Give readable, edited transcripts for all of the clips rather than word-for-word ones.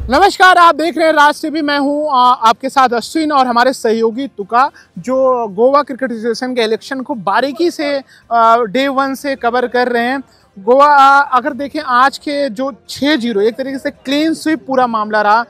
नमस्कार, आप देख रहे हैं राज टीवी। मैं हूं आपके साथ अश्विन और हमारे सहयोगी तुका, जो गोवा क्रिकेट एसोसिएशन के इलेक्शन को बारीकी से डे वन से कवर कर रहे हैं। गोवा अगर देखें आज के जो 6-0 एक तरीके से क्लीन स्वीप पूरा मामला रहा।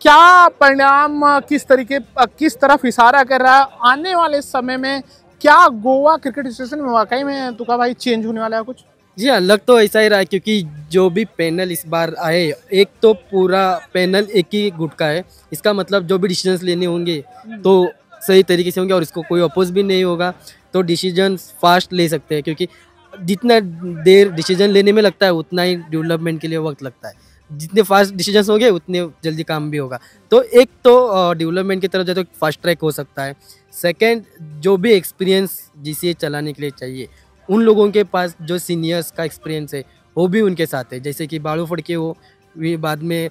क्या परिणाम किस तरफ इशारा कर रहा है? आने वाले समय में क्या गोवा क्रिकेट एसोसिएशन में वाकई में तुका भाई चेंज होने वाला है कुछ? जी हाँ, लग तो ऐसा ही रहा है क्योंकि जो भी पैनल इस बार आए, एक तो पूरा पैनल एक ही गुट का है। इसका मतलब जो भी डिसीजंस लेने होंगे तो सही तरीके से होंगे और इसको कोई अपोज भी नहीं होगा, तो डिसीजंस फास्ट ले सकते हैं। क्योंकि जितना देर डिसीजन लेने में लगता है उतना ही डेवलपमेंट के लिए वक्त लगता है। जितने फास्ट डिसीजंस होंगे उतने जल्दी काम भी होगा। तो एक तो डेवलपमेंट की तरफ जाए तो फास्ट ट्रैक हो सकता है। सेकेंड, जो भी एक्सपीरियंस जीसीए चलाने के लिए चाहिए उन लोगों के पास जो सीनियर्स का एक्सपीरियंस है वो भी उनके साथ है। जैसे कि बाड़ू फड़के हो, भी बाद में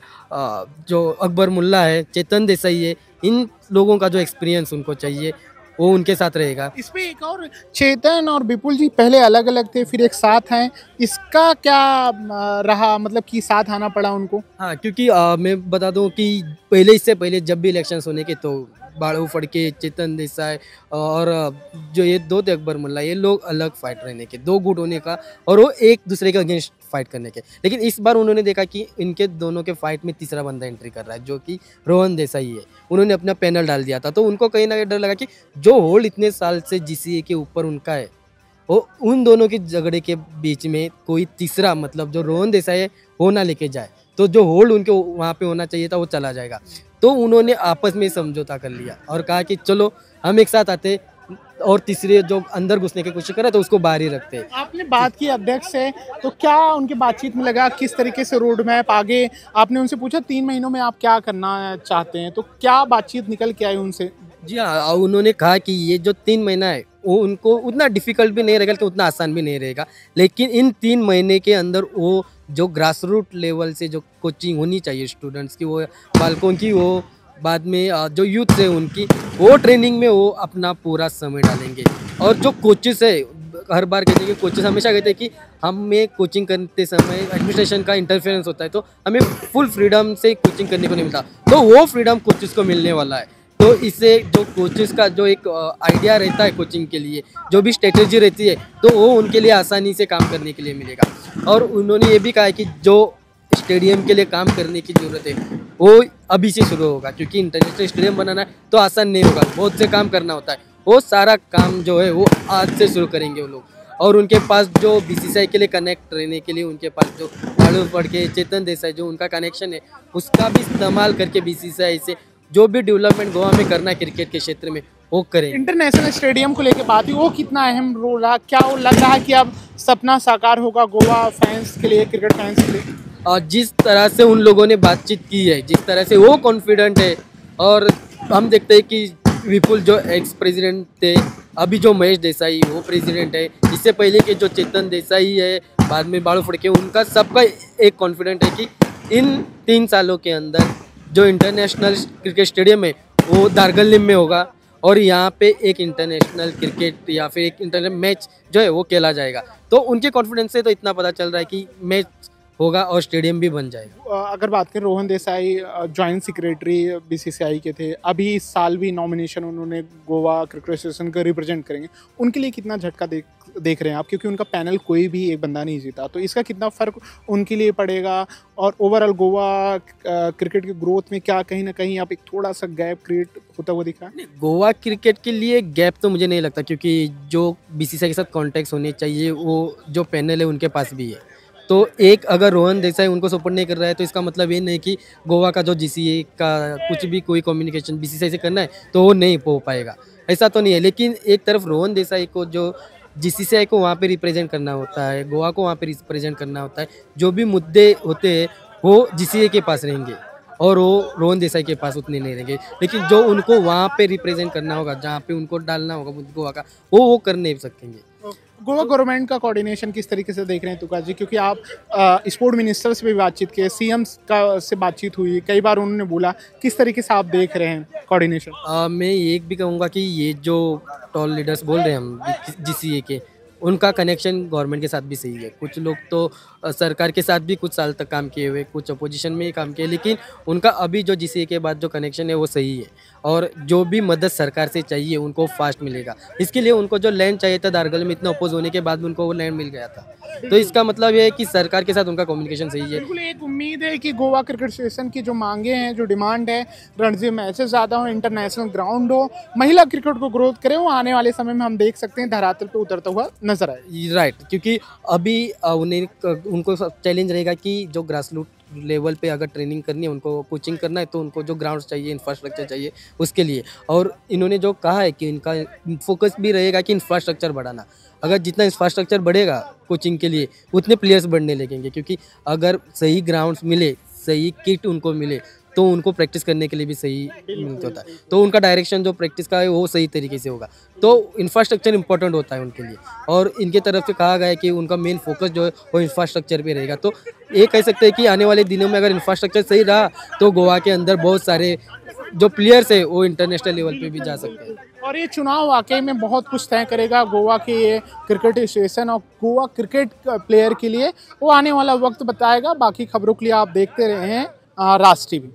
जो अकबर मुल्ला है, चेतन देसाई है, इन लोगों का जो एक्सपीरियंस उनको चाहिए वो उनके साथ रहेगा। इसमें एक और, चेतन और विपुल जी पहले अलग अलग थे, फिर एक साथ हैं। इसका क्या रहा, मतलब कि साथ आना पड़ा उनको? हाँ, क्योंकि मैं बता दूं कि इससे पहले जब भी इलेक्शंस होने के तो बाड़ू फड़के, चेतन देसाई और जो ये दो थे अकबर मुल्ला, ये लोग अलग फाइट रहने के, दो गुट होने का और वो एक दूसरे के अगेंस्ट फाइट करने के। लेकिन इस बार उन्होंने देखा कि इनके दोनों के फाइट में तीसरा बंदा एंट्री कर रहा है जो कि रोहन देसाई है। उन्होंने अपना पैनल डाल दिया था, तो उनको कहीं ना कहीं डर लगा कि जो होल्ड इतने साल से जीसीए के ऊपर उनका है, वो उन दोनों के झगड़े के बीच में कोई तीसरा, मतलब जो रोहन देसाई है, वो ना लेके जाए। तो जो होल्ड उनके वहाँ पे होना चाहिए था वो चला जाएगा। तो उन्होंने आपस में समझौता कर लिया और कहा कि चलो हम एक साथ आते और तीसरे जो अंदर घुसने की कोशिश करे तो उसको बाहर ही रखते। आपने बात की अध्यक्ष से, तो क्या उनकी बातचीत में लगा किस तरीके से रोड मैप आगे? आपने उनसे पूछा 3 महीनों में आप क्या करना चाहते हैं, तो क्या बातचीत निकल के आई उनसे? जी हाँ, उन्होंने कहा कि ये जो 3 महीना है वो उनको उतना डिफिकल्ट भी नहीं रहेगा तो उतना आसान भी नहीं रहेगा। लेकिन इन 3 महीने के अंदर वो जो ग्रास रूट लेवल से जो कोचिंग होनी चाहिए स्टूडेंट्स की, वो बालकों की हो, बाद में जो यूथ है उनकी, वो ट्रेनिंग में वो अपना पूरा समय डालेंगे। और जो कोचेस है, हर बार कहते हैं कि कोचेस हमेशा कहते हैं कि हमें कोचिंग करते समय एडमिनिस्ट्रेशन का इंटरफेरेंस होता है, तो हमें फुल फ्रीडम से कोचिंग करने को नहीं मिलता। तो वो फ्रीडम कोचेस को मिलने वाला है। तो इससे जो कोचेस का जो एक आइडिया रहता है कोचिंग के लिए, जो भी स्ट्रेटेजी रहती है, तो वो उनके लिए आसानी से काम करने के लिए मिलेगा। और उन्होंने ये भी कहा है कि जो स्टेडियम के लिए काम करने की ज़रूरत है वो अभी से शुरू होगा, क्योंकि इंटरनेशनल स्टेडियम बनाना है तो आसान नहीं होगा, बहुत से काम करना होता है। वो सारा काम जो है वो आज से शुरू करेंगे वो लोग। और उनके पास जो बीसीसीआई के लिए कनेक्ट रहने के लिए उनके पास जो बाड़ू फड़के, चेतन देसाई, जो उनका कनेक्शन है उसका भी इस्तेमाल करके बीसीसीआई से जो भी डेवलपमेंट गोवा में करना है क्रिकेट के क्षेत्र में वो करें। इंटरनेशनल स्टेडियम को लेकर बात हुई, वो कितना अहम रोल रहा? क्या वो लग रहा है कि अब सपना साकार होगा गोवा फैंस के लिए, क्रिकेट फैंस के लिए? और जिस तरह से उन लोगों ने बातचीत की है, जिस तरह से वो कॉन्फिडेंट है, और हम देखते हैं कि विपुल जो एक्स प्रेसिडेंट थे, अभी जो महेश देसाई वो प्रेसिडेंट है, इससे पहले के जो चेतन देसाई है, बाद में बाड़ू फड़के, उनका सबका एक कॉन्फिडेंट है कि इन 3 सालों के अंदर जो इंटरनेशनल क्रिकेट स्टेडियम है वो दारगलिम में होगा और यहाँ पे एक इंटरनेशनल क्रिकेट या फिर एक इंटरनेशनल मैच जो है वो खेला जाएगा। तो उनके कॉन्फिडेंस से तो इतना पता चल रहा है कि मैच होगा और स्टेडियम भी बन जाएगा। अगर बात करें, Rohan Desai joint secretary BCCI के थे, अभी इस साल भी नॉमिनेशन उन्होंने गोवा क्रिकेट एसोसिएशन को रिप्रेजेंट करेंगे। उनके लिए कितना झटका देख रहे हैं आप? क्योंकि उनका पैनल कोई भी एक बंदा नहीं जीता, तो इसका कितना फ़र्क उनके लिए पड़ेगा? और ओवरऑल गोवा क्रिकेट की ग्रोथ में क्या कहीं ना कहीं आप एक थोड़ा सा गैप क्रिएट होता हुआ दिख रहा है? गोवा क्रिकेट के लिए गैप तो मुझे नहीं लगता, क्योंकि जो बीसीसीआई के साथ कॉन्टैक्ट होने चाहिए वो जो पैनल है उनके पास भी है। तो एक अगर रोहन देसाई उनको सपोर्ट नहीं कर रहा है तो इसका मतलब ये नहीं कि गोवा का जो जीसीए का कुछ भी कोई कम्युनिकेशन बीसीसीआई से करना है तो वो नहीं हो पाएगा, ऐसा तो नहीं है। लेकिन एक तरफ रोहन देसाई को जो जीसीसीआई को वहाँ पे रिप्रेजेंट करना होता है, गोवा को वहाँ पे रिप्रेजेंट करना होता है, जो भी मुद्दे होते हैं वो जीसीए के पास रहेंगे और वो रोहन देसाई के पास उतने नहीं रहेंगे। लेकिन जो उनको वहाँ पे रिप्रेजेंट करना होगा, जहाँ पे उनको डालना होगा गोवा का, वो कर नहीं सकेंगे। गोवा गवर्नमेंट का कोऑर्डिनेशन किस तरीके से देख रहे हैं तुका जी? क्योंकि आप स्पोर्ट मिनिस्टर से भी बातचीत की, सीएम का से बातचीत हुई, कई बार उन्होंने बोला, किस तरीके से आप देख रहे हैं कोऑर्डिनेशन? मैं एक भी कहूँगा कि ये जो टॉल लीडर्स बोल रहे हैं हम जीसीए के, उनका कनेक्शन गवर्नमेंट के साथ भी सही है। कुछ लोग तो सरकार के साथ भी कुछ साल तक काम किए हुए, कुछ अपोजिशन में ही काम किए, लेकिन उनका अभी जो जीसीए के बाद जो कनेक्शन है वो सही है और जो भी मदद सरकार से चाहिए उनको फास्ट मिलेगा। इसके लिए उनको जो लैंड चाहिए था दारगल में इतना अपोज होने के बाद भी उनको वो लैंड मिल गया था। तो इसका मतलब ये है कि सरकार के साथ उनका कम्युनिकेशन सही है। बिल्कुल, एक उम्मीद है कि गोवा क्रिकेट एसोसिएशन की जो मांगे हैं, जो डिमांड है, रणजी मैचेस ज़्यादा हो, इंटरनेशनल ग्राउंड हो, महिला क्रिकेट को ग्रोथ करे, वो आने वाले समय में हम देख सकते हैं धरातल पे उतरता हुआ नजर आए। राइट, क्योंकि अभी उनको चैलेंज रहेगा कि जो ग्रास रूट लेवल पे अगर ट्रेनिंग करनी है, उनको कोचिंग करना है, तो उनको जो ग्राउंड्स चाहिए, इंफ्रास्ट्रक्चर चाहिए उसके लिए। और इन्होंने जो कहा है कि इनका फोकस भी रहेगा कि इंफ्रास्ट्रक्चर बढ़ाना। अगर जितना इंफ्रास्ट्रक्चर बढ़ेगा कोचिंग के लिए उतने प्लेयर्स बढ़ने लगेंगे, क्योंकि अगर सही ग्राउंड्स मिले, सही किट उनको मिले, तो उनको प्रैक्टिस करने के लिए भी सही मिलता होता है। तो उनका डायरेक्शन जो प्रैक्टिस का है वो सही तरीके से होगा। तो इंफ्रास्ट्रक्चर इंपॉर्टेंट होता है उनके लिए और इनके तरफ से कहा गया है कि उनका मेन फोकस जो है वो इंफ्रास्ट्रक्चर पे रहेगा। तो ये कह सकते हैं कि आने वाले दिनों में अगर इंफ्रास्ट्रक्चर सही रहा तो गोवा के अंदर बहुत सारे जो प्लेयर्स है वो इंटरनेशनल लेवल पे भी जा सकते हैं। और ये चुनाव वाकई में बहुत कुछ तय करेगा गोवा के ये क्रिकेट एसोसिएशन और गोवा क्रिकेट प्लेयर के लिए, वो आने वाला वक्त बताएगा। बाकी खबरों के लिए आप देखते रहे हैं राज टीवी।